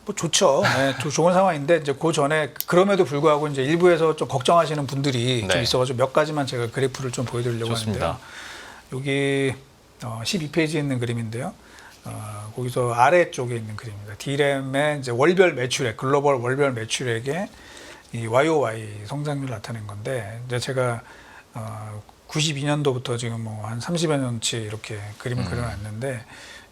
뭐 좋죠. 네, 좋은 상황인데 이제 그 전에 그럼에도 불구하고 이제 일부에서 좀 걱정하시는 분들이 네. 좀 있어가지고 몇 가지만 제가 그래프를 좀 보여드리려고 좋습니다. 하는데요. 여기 12페이지에 있는 그림인데요. 거기서 아래쪽에 있는 그림입니다. D램의 이제 월별 매출액, 글로벌 월별 매출액의 이 YOY 성장률 나타낸 건데 이제 제가 92년도부터 지금 뭐 한 30여 년치 이렇게 그림을 그려놨는데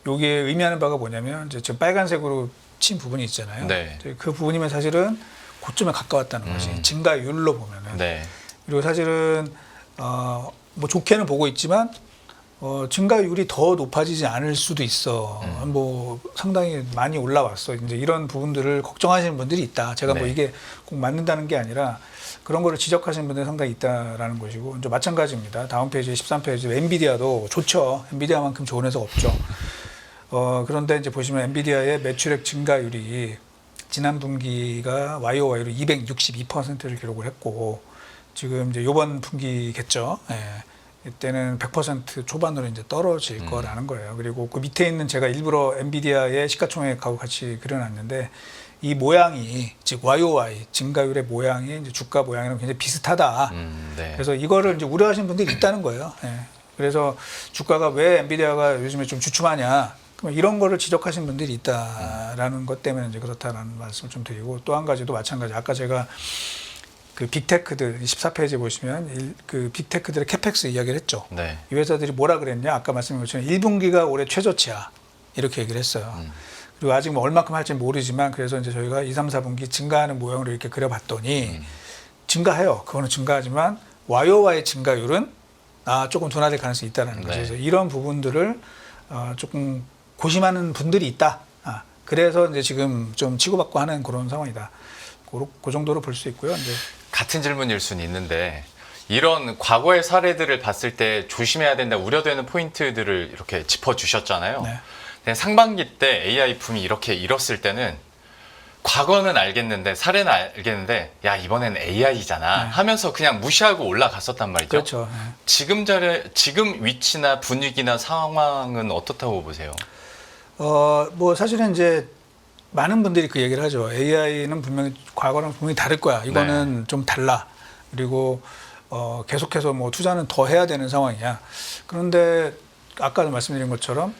여기에 의미하는 바가 뭐냐면 이제 지금 빨간색으로 친 부분이 있잖아요. 네. 그 부분이면 사실은 고점에 가까웠다는 것이 증가율로 보면은. 네. 그리고 사실은 뭐 좋게는 보고 있지만 증가율이 더 높아지지 않을 수도 있어. 뭐 상당히 많이 올라왔어. 이제 이런 부분들을 걱정하시는 분들이 있다. 제가 뭐 네. 이게 꼭 맞는다는 게 아니라 그런 거를 지적하시는 분들이 상당히 있다라는 것이고 이제 마찬가지입니다. 다음 페이지 13페이지 엔비디아도 좋죠. 엔비디아만큼 좋은 회사가 없죠. 그런데 이제 보시면 엔비디아의 매출액 증가율이 지난 분기가 YOY로 262%를 기록을 했고 지금 이제 이번 분기겠죠. 예. 이때는 100% 초반으로 이제 떨어질 거라는 거예요. 그리고 그 밑에 있는 제가 일부러 엔비디아의 시가총액하고 같이 그려놨는데 이 모양이 즉 YOY 증가율의 모양이 이제 주가 모양이랑 굉장히 비슷하다. 네. 그래서 이거를 이제 우려하시는 분들이 있다는 거예요. 예. 그래서 주가가 왜 엔비디아가 요즘에 좀 주춤하냐. 이런 거를 지적하시는 분들이 있다라는 것 때문에 이제 그렇다라는 말씀을 좀 드리고 또 한 가지도 마찬가지. 아까 제가 그 빅테크들 14페이지에 보시면 그 빅테크들의 캐펙스 이야기를 했죠. 네. 이 회사들이 뭐라 그랬냐? 아까 말씀드린 것처럼 1분기가 올해 최저치야. 이렇게 얘기를 했어요. 그리고 아직 뭐 얼마큼 할지 모르지만 그래서 이제 저희가 2, 3, 4분기 증가하는 모양으로 이렇게 그려봤더니 증가해요. 그거는 증가하지만 YOY 증가율은 조금 둔화될 가능성이 있다는 거죠. 네. 그래서 이런 부분들을 조금 고심하는 분들이 있다. 그래서 이제 지금 좀 치고받고 하는 그런 상황이다. 그 정도로 볼 수 있고요. 이제 같은 질문일 수는 있는데 이런 과거의 사례들을 봤을 때 조심해야 된다, 우려되는 포인트들을 이렇게 짚어주셨잖아요. 네. 근데 상반기 때 AI 붐이 이렇게 일었을 때는 과거는 알겠는데, 사례는 알겠는데, 야, 이번엔 AI잖아 네. 하면서 그냥 무시하고 올라갔었단 말이죠. 그렇죠. 네. 지금 위치나 분위기나 상황은 어떻다고 보세요? 뭐 사실은 이제 많은 분들이 그 얘기를 하죠. AI는 분명히 과거랑 분명히 다를 거야. 이거는 좀 달라. 그리고 계속해서 뭐 투자는 더 해야 되는 상황이야. 그런데 아까 말씀드린 것처럼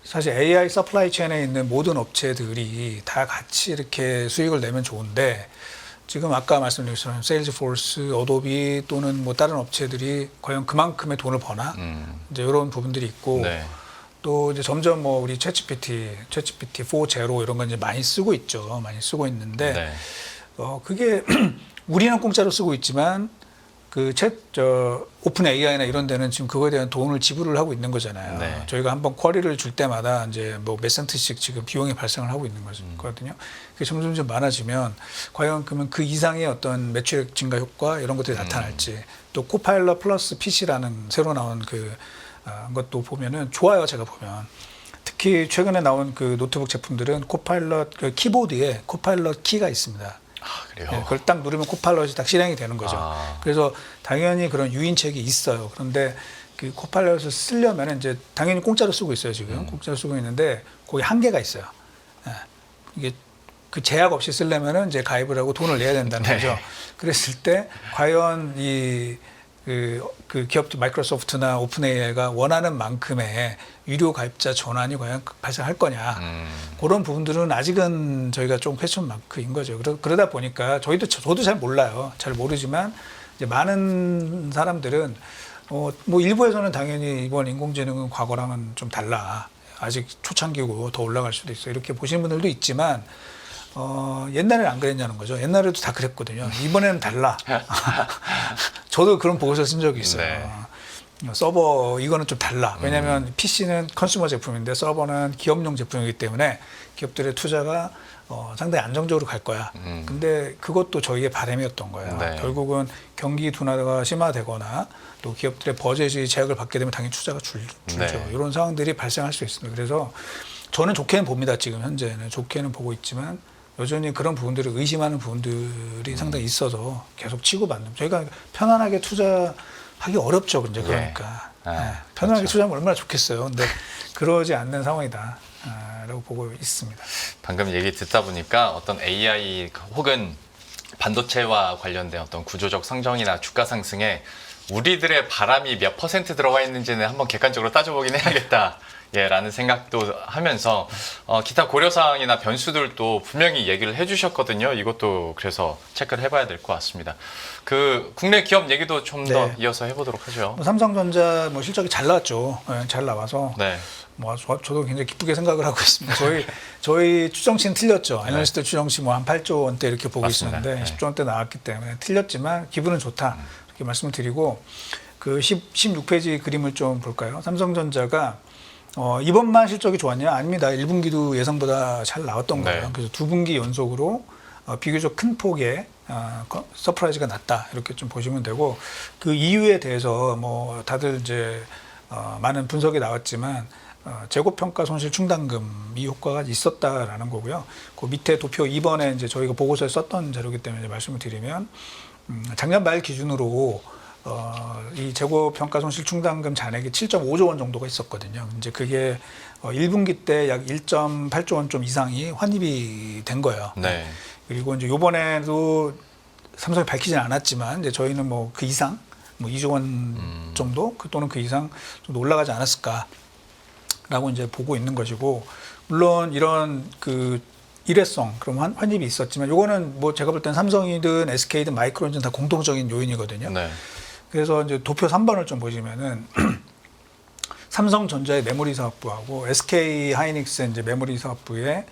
사실 AI 서플라이 체인에 있는 모든 업체들이 다 같이 이렇게 수익을 내면 좋은데 지금 아까 말씀드린 것처럼 세일즈포스, 어도비 또는 뭐 다른 업체들이 과연 그만큼의 돈을 버나 이제 이런 부분들이 있고 네. 또 이제 점점 뭐 우리 챗GPT 4 제로 이런 건 이제 많이 쓰고 있죠. 많이 쓰고 있는데 네. 그게 우리는 공짜로 쓰고 있지만 그 오픈 AI나 이런 데는 지금 그거에 대한 돈을 지불을 하고 있는 거잖아요. 네. 저희가 한번 쿼리를 줄 때마다 이제 뭐 몇 센트씩 지금 비용이 발생을 하고 있는 거거든요. 그게 점점 좀 많아지면 과연 그러면 그 이상의 어떤 매출액 증가 효과 이런 것들이 나타날지 또 코파일럿 플러스 PC라는 새로 나온 것도 보면은 좋아요. 제가 보면 특히 최근에 나온 그 노트북 제품들은 코파일럿 그 키보드에 코파일럿 키가 있습니다. 그래요? 네, 그걸 딱 누르면 코파일럿이 딱 실행이 되는 거죠. 그래서 당연히 그런 유인책이 있어요. 그런데 그 코파일럿을 쓰려면 이제 당연히 공짜로 쓰고 있어요. 지금 공짜로 쓰고 있는데 거기 한계가 있어요. 이게 그 제약 없이 쓰려면은 이제 가입을 하고 돈을 내야 된다는 네. 거죠. 그랬을 때 과연 그 기업들 마이크로소프트나 오픈 AI가 원하는 만큼의 유료 가입자 전환이 과연 발생할 거냐. 그런 부분들은 아직은 저희가 좀 퀘스천 마크인 거죠. 그러다 보니까 저도 잘 몰라요. 잘 모르지만 이제 많은 사람들은 뭐 일부에서는 당연히 이번 인공지능은 과거랑은 좀 달라. 아직 초창기고 더 올라갈 수도 있어. 이렇게 보시는 분들도 있지만 옛날에는 안 그랬냐는 거죠. 옛날에도 다 그랬거든요. 이번에는 달라. 저도 그런 보고서 쓴 적이 있어요. 네. 서버 이거는 좀 달라. 왜냐하면 PC는 컨슈머 제품인데 서버는 기업용 제품이기 때문에 기업들의 투자가 상당히 안정적으로 갈 거야. 근데 그것도 저희의 바람이었던 거예요. 네. 결국은 경기 둔화가 심화되거나 또 기업들의 버젯이 제약을 받게 되면 당연히 투자가 줄죠. 네. 이런 상황들이 발생할 수 있습니다. 그래서 저는 좋게는 봅니다. 지금 현재는 좋게는 보고 있지만 여전히 그런 부분들을 의심하는 부분들이 상당히 있어서 계속 치고받는. 저희가 편안하게 투자하기 어렵죠. 이제 그러니까 편안하게 그렇죠. 투자하면 얼마나 좋겠어요. 근데 그러지 않는 상황이다. 라고 보고 있습니다. 방금 얘기 듣다 보니까 어떤 AI 혹은 반도체와 관련된 어떤 구조적 성장이나 주가 상승에 우리들의 바람이 몇 % 들어가 있는지는 한번 객관적으로 따져보긴 해야겠다. 예, 라는 생각도 하면서 기타 고려사항이나 변수들도 분명히 얘기를 해주셨거든요. 이것도 그래서 체크를 해봐야 될 것 같습니다. 그 국내 기업 얘기도 좀 더 네. 이어서 해보도록 하죠. 삼성전자 실적이 잘 나왔죠. 잘 나와서 네. 저도 굉장히 기쁘게 생각을 하고 있습니다. 저희 추정치는 틀렸죠. 애널리스트 추정치 한 8조 원대 이렇게 보고 맞습니다. 있었는데 네. 10조 원대 나왔기 때문에 틀렸지만 기분은 좋다. 이렇게 말씀을 드리고 그 16페이지 그림을 좀 볼까요? 삼성전자가 이번만 실적이 좋았냐? 아닙니다. 1분기도 예상보다 잘 나왔던 거예요. 네. 그래서 2분기 연속으로 비교적 큰 폭의 서프라이즈가 났다. 이렇게 좀 보시면 되고 그 이유에 대해서 뭐 다들 이제 많은 분석이 나왔지만 재고평가 손실 충당금 이 효과가 있었다라는 거고요. 그 밑에 도표 2번에 이제 저희가 보고서에 썼던 자료이기 때문에 말씀을 드리면 작년 말 기준으로 이 재고평가 손실 충당금 잔액이 7.5조 원 정도가 있었거든요. 이제 그게 1분기 때 약 1.8조 원 좀 이상이 환입이 된 거예요. 네. 그리고 이제 이번에도 삼성이 밝히지는 않았지만 이제 저희는 뭐 그 이상, 뭐 2조 원 정도 또는 그 이상 정도 올라가지 않았을까라고 이제 보고 있는 것이고, 물론 이런 그 일회성 그럼 환입이 있었지만 요거는 뭐 제가 볼 땐 삼성이든 SK든 마이크론이든 다 공통적인 요인이거든요. 네. 그래서 이제 도표 3번을 좀 보시면은 삼성전자의 메모리 사업부하고 SK 하이닉스의 이제 메모리 사업부의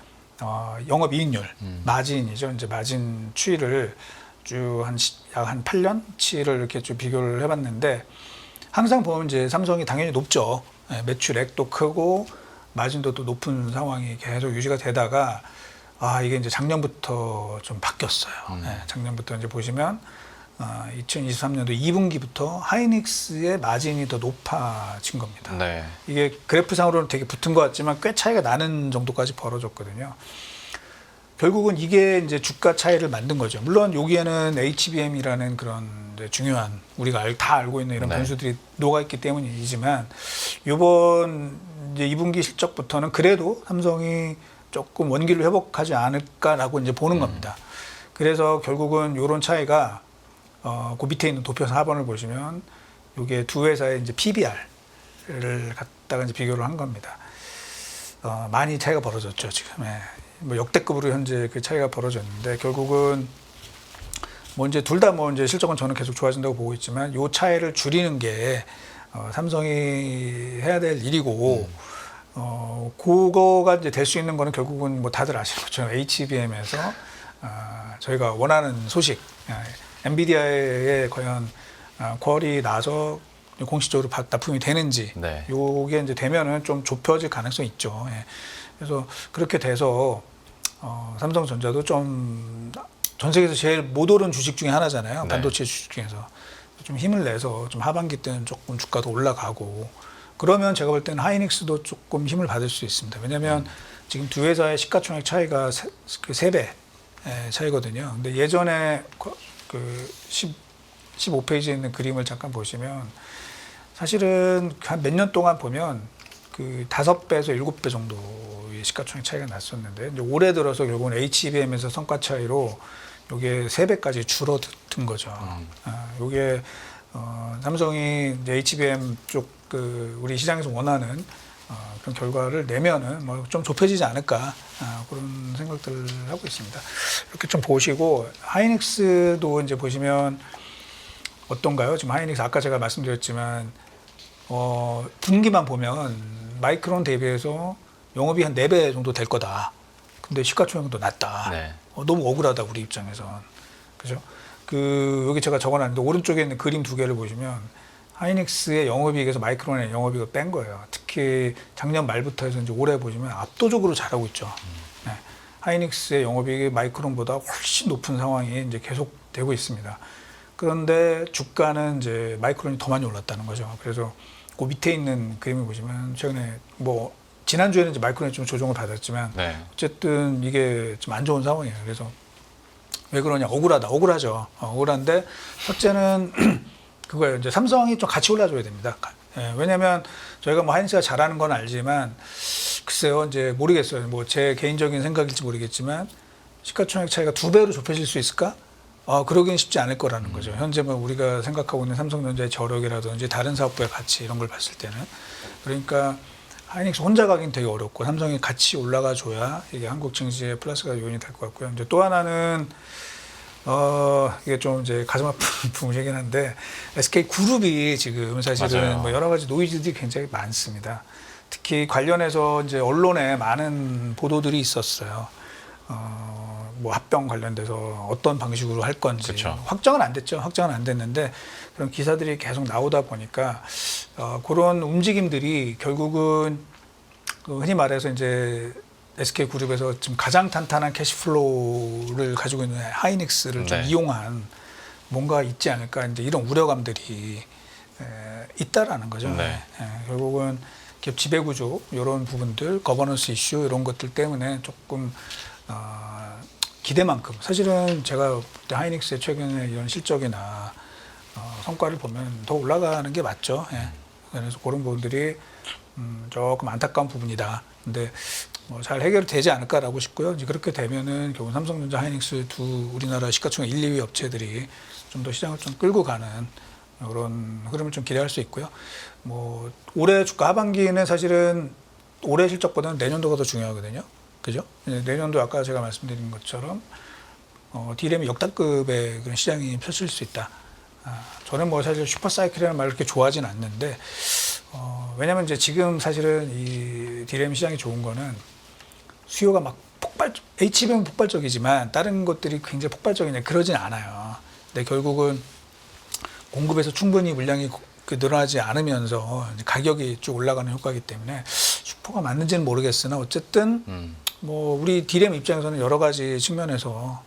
영업이익률 마진이죠. 이제 마진 추이를 쭉 한 약 한 8년치를 이렇게 좀 비교를 해봤는데 항상 보면 이제 삼성이 당연히 높죠. 예, 매출액도 크고 마진도 또 높은 상황이 계속 유지가 되다가 이게 이제 작년부터 좀 바뀌었어요. 예, 작년부터 이제 보시면 2023년도 2분기부터 하이닉스의 마진이 더 높아진 겁니다. 네. 이게 그래프상으로는 되게 붙은 것 같지만 꽤 차이가 나는 정도까지 벌어졌거든요. 결국은 이게 이제 주가 차이를 만든 거죠. 물론 여기에는 HBM이라는 그런 이제 중요한 우리가 다 알고 있는 이런 네. 변수들이 녹아있기 때문이지만 이번 이제 2분기 실적부터는 그래도 삼성이 조금 원기를 회복하지 않을까라고 이제 보는 겁니다. 그래서 결국은 이런 차이가 그 밑에 있는 도표 4번을 보시면 이게 두 회사의 이제 PBR을 갖다가 이제 비교를 한 겁니다. 많이 차이가 벌어졌죠 지금. 예. 뭐 역대급으로 현재 그 차이가 벌어졌는데 결국은 뭐 이제 둘 다 뭐 이제 실적은 저는 계속 좋아진다고 보고 있지만 이 차이를 줄이는 게 삼성이 해야 될 일이고 그거가 이제 될 수 있는 거는 결국은 뭐 다들 아시는 것처럼 HBM에서 저희가 원하는 소식 엔비디아에 과연 퀄이 나서 공식적으로 납품이 되는지 네. 요게 이제 되면은 좀 좁혀질 가능성이 있죠. 예. 그래서 그렇게 돼서 삼성전자도 좀 전 세계에서 제일 못 오른 주식 중에 하나잖아요. 네. 반도체 주식 중에서 좀 힘을 내서 좀 하반기 때는 조금 주가도 올라가고 그러면 제가 볼 때는 하이닉스도 조금 힘을 받을 수 있습니다. 왜냐하면 지금 두 회사의 시가총액 차이가 3배 차이거든요. 근데 예전에 그 15페이지에 있는 그림을 잠깐 보시면 사실은 한 몇 년 동안 보면 그 5배에서 7배 정도의 시가총액 차이가 났었는데 이제 올해 들어서 결국은 HBM에서 성과 차이로 이게 3배까지 줄어든 거죠. 이게 삼성이 이제 HBM 쪽 그 우리 시장에서 원하는 그런 결과를 내면은 뭐 좀 좁혀지지 않을까 그런 생각들을 하고 있습니다. 이렇게 좀 보시고 하이닉스도 이제 보시면 어떤가요? 지금 하이닉스 아까 제가 말씀드렸지만 분기만 보면 마이크론 대비해서 영업이 한 4배 정도 될 거다. 근데 시가총액은 더 낮다. 네. 너무 억울하다 우리 입장에선. 그죠? 여기 제가 적어놨는데 오른쪽에 있는 그림 두 개를 보시면 하이닉스의 영업이익에서 마이크론의 영업이익을 뺀 거예요. 특히 작년 말부터 해서 이제 올해 보시면 압도적으로 잘하고 있죠. 네. 하이닉스의 영업이익이 마이크론보다 훨씬 높은 상황이 이제 계속 되고 있습니다. 그런데 주가는 이제 마이크론이 더 많이 올랐다는 거죠. 그래서 그 밑에 있는 그림을 보시면 최근에 뭐 지난주에는 이제 마이크론이 좀 조정을 받았지만 네. 어쨌든 이게 좀 안 좋은 상황이에요. 그래서 왜 그러냐? 억울하죠. 억울한데 첫째는 그거예요. 이제 삼성이 좀 같이 올라줘야 됩니다. 왜냐하면 저희가 뭐 하이닉스가 잘하는 건 알지만 글쎄요, 이제 모르겠어요. 뭐 제 개인적인 생각일지 모르겠지만 시가총액 차이가 2배로 좁혀질 수 있을까? 그러기는 쉽지 않을 거라는 거죠. 현재 뭐 우리가 생각하고 있는 삼성전자의 저력이라든지 다른 사업부의 가치 이런 걸 봤을 때는 그러니까 하이닉스 혼자 가긴 되게 어렵고 삼성이 같이 올라가 줘야 이게 한국 증시에 플러스가 요인이 될 것 같고요. 이제 또 하나는 이게 좀 이제 가슴 아픈 부분이긴 한데 SK 그룹이 지금 사실은 맞아요. 뭐 여러 가지 노이즈들이 굉장히 많습니다. 특히 관련해서 이제 언론에 많은 보도들이 있었어요. 뭐 합병 관련돼서 어떤 방식으로 할 건지 그쵸. 확정은 안 됐죠. 확정은 안 됐는데 그런 기사들이 계속 나오다 보니까 그런 움직임들이 결국은 흔히 말해서 이제 SK 그룹에서 지금 가장 탄탄한 캐시플로우를 가지고 있는 하이닉스를 좀 네. 이용한 뭔가 있지 않을까 이제 이런 우려감들이 있다라는 거죠. 네. 결국은 기업 지배구조 이런 부분들, 거버넌스 이슈 이런 것들 때문에 조금 기대만큼 사실은 제가 볼 때 하이닉스의 최근의 이런 실적이나 성과를 보면 더 올라가는 게 맞죠. 그래서 그런 부분들이 조금 안타까운 부분이다. 근데 뭐 잘 해결되지 않을까라고 싶고요. 이제 그렇게 되면은 결국 삼성전자, 하이닉스 두 우리나라 시가총액 1, 2위 업체들이 좀 더 시장을 좀 끌고 가는 이런 흐름을 좀 기대할 수 있고요. 뭐 올해 주가 하반기는 사실은 올해 실적보다는 내년도가 더 중요하거든요. 그죠? 내년도 아까 제가 말씀드린 것처럼 D램이 역대급의 그런 시장이 펼칠 수 있다. 저는 뭐 사실 슈퍼사이클이라는 말을 그렇게 좋아하진 않는데 왜냐면 이제 지금 사실은 이 D램 시장이 좋은 거는 수요가 막 HBM은 폭발적이지만 다른 것들이 굉장히 폭발적이냐 그러진 않아요. 근데 결국은 공급에서 충분히 물량이 늘어나지 않으면서 이제 가격이 쭉 올라가는 효과이기 때문에 슈퍼가 맞는지는 모르겠으나 어쨌든 뭐 우리 디램 입장에서는 여러 가지 측면에서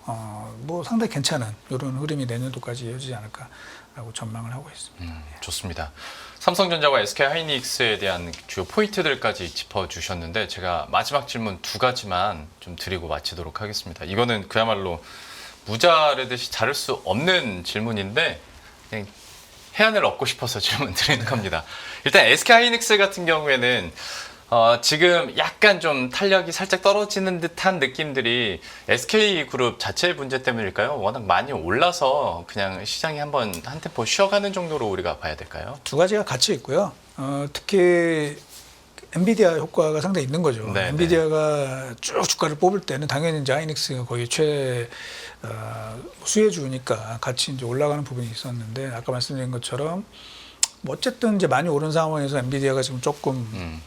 뭐 상당히 괜찮은 이런 흐름이 내년도까지 이어지지 않을까라고 전망을 하고 있습니다. 좋습니다. 삼성전자와 SK하이닉스에 대한 주요 포인트들까지 짚어주셨는데 제가 마지막 질문 두 가지만 좀 드리고 마치도록 하겠습니다. 이거는 그야말로 무자르듯이 자를 수 없는 질문인데 그냥 해안을 얻고 싶어서 질문 드리는 겁니다. 일단 SK하이닉스 같은 경우에는 지금 약간 좀 탄력이 살짝 떨어지는 듯한 느낌들이 SK그룹 자체 문제 때문일까요? 워낙 많이 올라서 그냥 시장이 한번 한 템포 쉬어가는 정도로 우리가 봐야 될까요? 두 가지가 같이 있고요. 특히 엔비디아 효과가 상당히 있는 거죠. 네, 엔비디아가 쭉 주가를 뽑을 때는 당연히 이제 하이닉스가 거의 수혜주니까 같이 이제 올라가는 부분이 있었는데 아까 말씀드린 것처럼 뭐 어쨌든 이제 많이 오른 상황에서 엔비디아가 지금 조금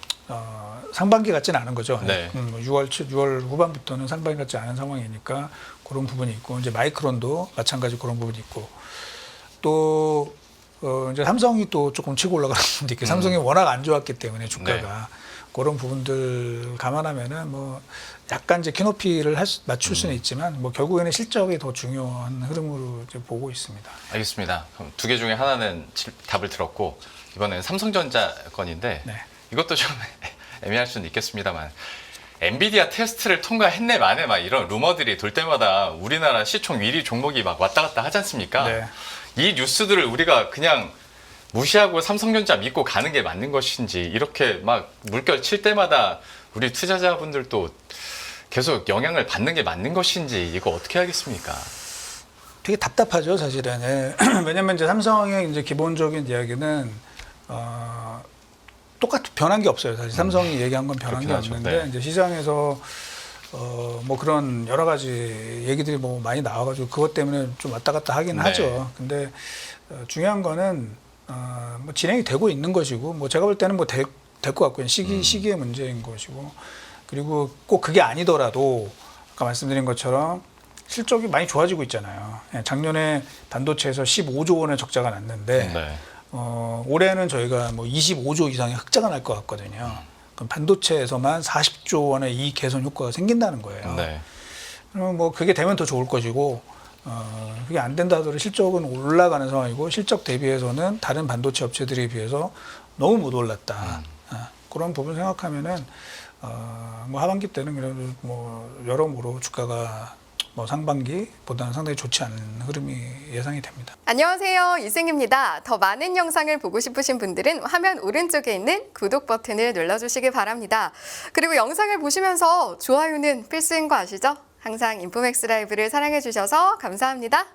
상반기 같지는 않은 거죠. 네. 6월 후반부터는 상반기 같지 않은 상황이니까 그런 부분이 있고 이제 마이크론도 마찬가지 그런 부분이 있고 또 이제 삼성이 또 조금 치고 올라가는 부분도 있고 삼성이 워낙 안 좋았기 때문에 주가가 그런 부분들 감안하면은 뭐 약간 이제 키높이를 맞출 수는 있지만 뭐 결국에는 실적이 더 중요한 흐름으로 이제 보고 있습니다. 알겠습니다. 그럼 두 개 중에 하나는 답을 들었고 이번엔 삼성전자 건인데 네. 이것도 좀 애매할 수는 있겠습니다만 엔비디아 테스트를 통과했네 마네 막 이런 루머들이 돌 때마다 우리나라 시총 1위 종목이 막 왔다 갔다 하지 않습니까? 네. 이 뉴스들을 우리가 그냥 무시하고 삼성전자 믿고 가는 게 맞는 것인지 이렇게 막 물결 칠 때마다 우리 투자자분들도 계속 영향을 받는 게 맞는 것인지 이거 어떻게 하겠습니까? 되게 답답하죠, 사실은. 예. 왜냐면 이제 삼성의 이제 기본적인 이야기는 똑같은 변한 게 없어요. 사실 삼성이 얘기한 건 변한 게 그렇긴 하죠. 없는데 네. 이제 시장에서 뭐 그런 여러 가지 얘기들이 뭐 많이 나와가지고 그것 때문에 좀 왔다 갔다 하긴 네. 하죠. 근데 중요한 거는 뭐 진행이 되고 있는 것이고 뭐 제가 볼 때는 뭐 될 것 같고요. 시기의 문제인 것이고 그리고 꼭 그게 아니더라도 아까 말씀드린 것처럼 실적이 많이 좋아지고 있잖아요. 예, 작년에 반도체에서 15조 원의 적자가 났는데 네. 올해는 저희가 뭐 25조 이상의 흑자가 날 것 같거든요. 그럼 반도체에서만 40조 원의 이익 개선 효과가 생긴다는 거예요. 네. 그러면 뭐 그게 되면 더 좋을 것이고 그게 안 된다 하더라도 실적은 올라가는 상황이고 실적 대비해서는 다른 반도체 업체들에 비해서 너무 못 올랐다. 그런 부분 생각하면은 뭐 하반기 때는 그래도 뭐 여러모로 주가가 뭐 상반기보다는 상당히 좋지 않은 흐름이 예상이 됩니다. 안녕하세요, 이승입니다. 더 많은 영상을 보고 싶으신 분들은 화면 오른쪽에 있는 구독 버튼을 눌러주시기 바랍니다. 그리고 영상을 보시면서 좋아요는 필수인 거 아시죠? 항상 인포맥스 라이브를 사랑해 주셔서 감사합니다.